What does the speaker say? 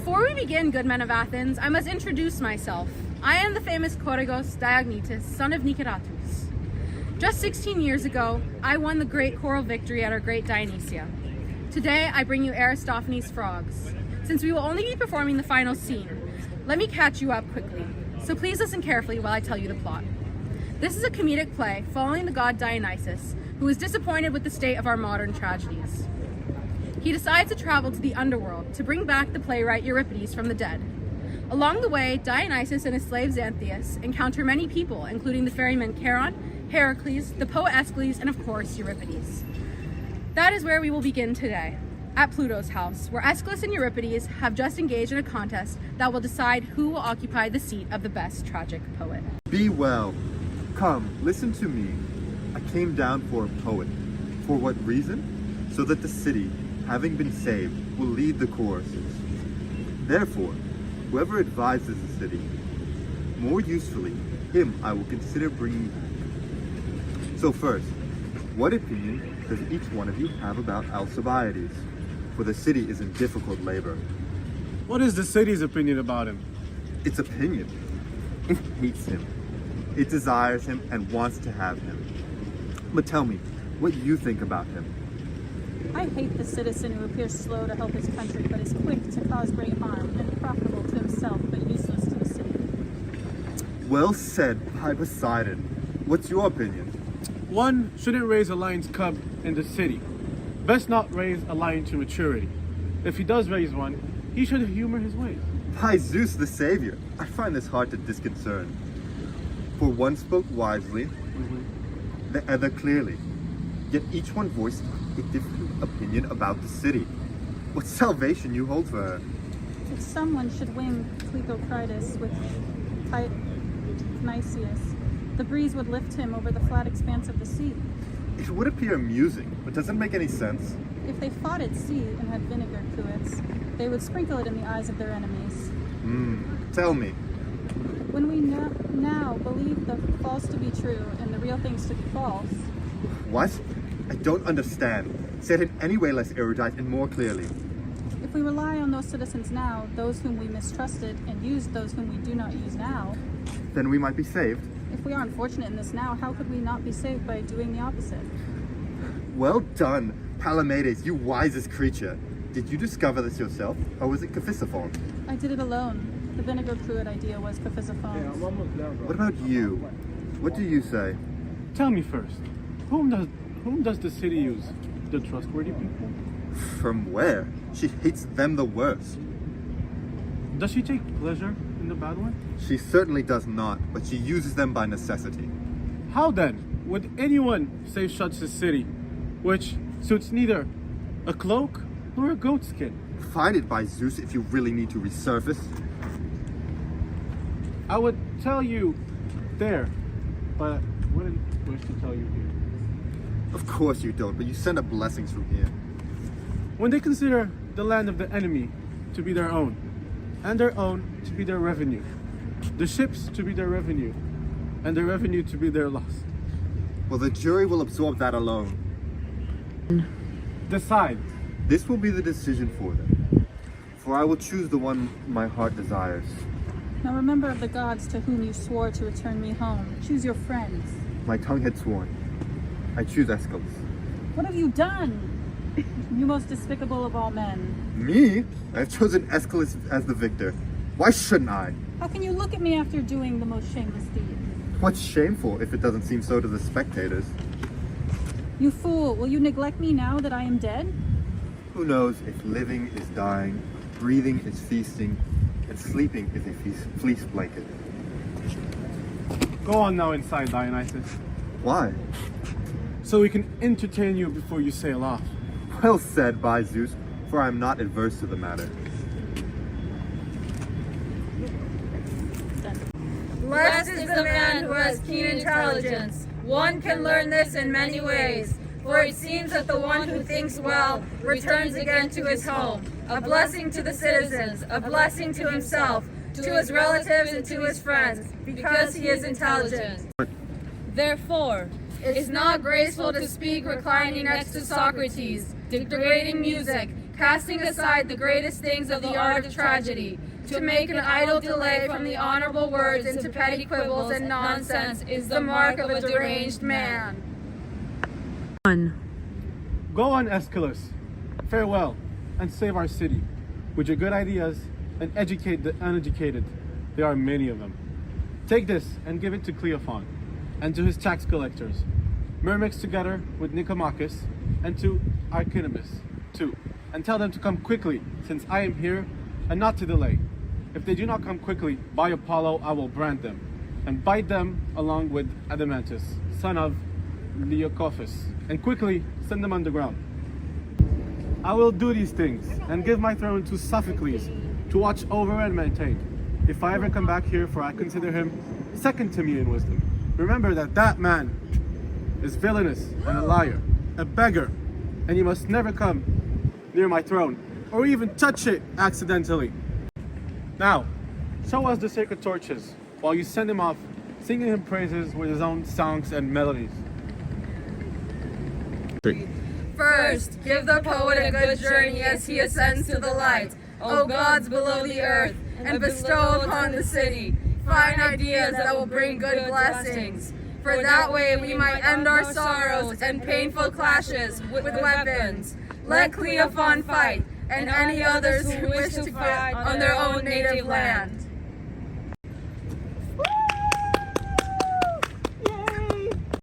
Before we begin, good men of Athens, I must introduce myself. I am the famous Korygos Diognetus, son of Niceratus. Just 16 years ago, I won the great choral victory at our great Dionysia. Today, I bring you Aristophanes' Frogs. Since we will only be performing the final scene, let me catch you up quickly. So please listen carefully while I tell you the plot. This is a comedic play following the god Dionysus, who is disappointed with the state of our modern tragedies. He decides to travel to the underworld to bring back the playwright Euripides from the dead. Along the way, Dionysus and his slave Xanthias encounter many people, including the ferryman Charon, Heracles, the poet Aeschylus, and of course, Euripides. That is where we will begin today, at Pluto's house, where Aeschylus and Euripides have just engaged in a contest that will decide who will occupy the seat of the best tragic poet. Be well. Come, listen to me. I came down for a poet. For what reason? So that the city, having been saved, will lead the choruses. Therefore, whoever advises the city, more usefully, him I will consider bringing back. So first, what opinion does each one of you have about Alcibiades? For the city is in difficult labor. What is the city's opinion about him? Its opinion? It hates him. It desires him and wants to have him. But tell me, what you think about him. I hate the citizen who appears slow to help his country, but is quick to cause great harm, and profitable to himself, but useless to the city. Well said by Poseidon. What's your opinion? One shouldn't raise a lion's cub in the city. Best not raise a lion to maturity. If he does raise one, he should humor his ways. By Zeus the Savior, I find this hard to disconcern. For one spoke wisely, the other clearly. Yet each one voiced a different opinion about the city. What salvation you hold for her? If someone should wing Cleocritus with Nicias, the breeze would lift him over the flat expanse of the sea. It would appear amusing, but doesn't make any sense. If they fought at sea and had vinegar cruets, they would sprinkle it in the eyes of their enemies. Tell me. When we now believe the false to be true and the real things to be false. What? I don't understand. Say it in any way less erudite and more clearly. If we rely on those citizens now, those whom we mistrusted, and use those whom we do not use now, Then we might be saved. if we are unfortunate in this now, how could we not be saved by doing the opposite? Well done, Palamedes, you wisest creature. Did you discover this yourself, or was it Cephisophon? I did it alone. The vinegar cruet idea was Cephisophone's. What about you? What do you say? Tell me first, whom does the city use? The trustworthy people? From where? She hates them the worst. Does she take pleasure in the bad one? She certainly does not, but she uses them by necessity. How then would anyone save such a city, which suits neither a cloak nor a goat skin? Find it by Zeus if you really need to resurface. I would tell you there, but I wouldn't wish to tell you here. Of course you don't, but you send up blessings from here. When they consider the land of the enemy to be their own, and their own to be their revenue, the ships to be their revenue, and their revenue to be their loss. Well, the jury will absorb that alone. Decide. This will be the decision for them. For I will choose the one my heart desires. Now remember of the gods to whom you swore to return me home. Choose your friends. My tongue had sworn. I choose Aeschylus. What have you done? You most despicable of all men. Me? I have chosen Aeschylus as the victor. Why shouldn't I? How can you look at me after doing the most shameless deed? What's shameful if it doesn't seem so to the spectators? You fool, will you neglect me now that I am dead? Who knows if living is dying, breathing is feasting, and sleeping is a fleece blanket. Go on now inside, Dionysus, Why? so we can entertain you before you sail off. Well said by Zeus, for I am not adverse to the matter. Blessed is the man who has keen intelligence. One can learn this in many ways, for it seems that the one who thinks well returns again to his home, a blessing to the citizens, a blessing to himself, to his relatives and to his friends, because he is intelligent. Therefore, it is not graceful to speak reclining next to Socrates, degrading music, casting aside the greatest things of the art of tragedy, to make an idle delay from the honorable words into petty quibbles and nonsense is the mark of a deranged man. 1. Go on, Aeschylus. Farewell, and save our city. With your good ideas, and educate the uneducated. There are many of them. Take this and give it to Cleophon, and to his tax collectors. Myrmex together with Nicomachus, and to Archimedes too. And tell them to come quickly, since I am here, and not to delay. If they do not come quickly, by Apollo I will brand them, and bite them along with Adamantus, son of Leocophus, and quickly send them underground. I will do these things, and give my throne to Sophocles, to watch over and maintain. If I ever come back here, for I consider him second to me in wisdom, remember that that man is villainous and a liar, a beggar, and you must never come near my throne, or even touch it accidentally. Now, show us the sacred torches, while you send him off, singing him praises with his own songs and melodies. First, give the poet a good journey as he ascends to the light, O gods below the earth, and bestow upon the city fine ideas that will bring good blessings. For that way we might end our sorrows and painful clashes with weapons. Let Cleophon fight, and any others who wish to fight on their own native land.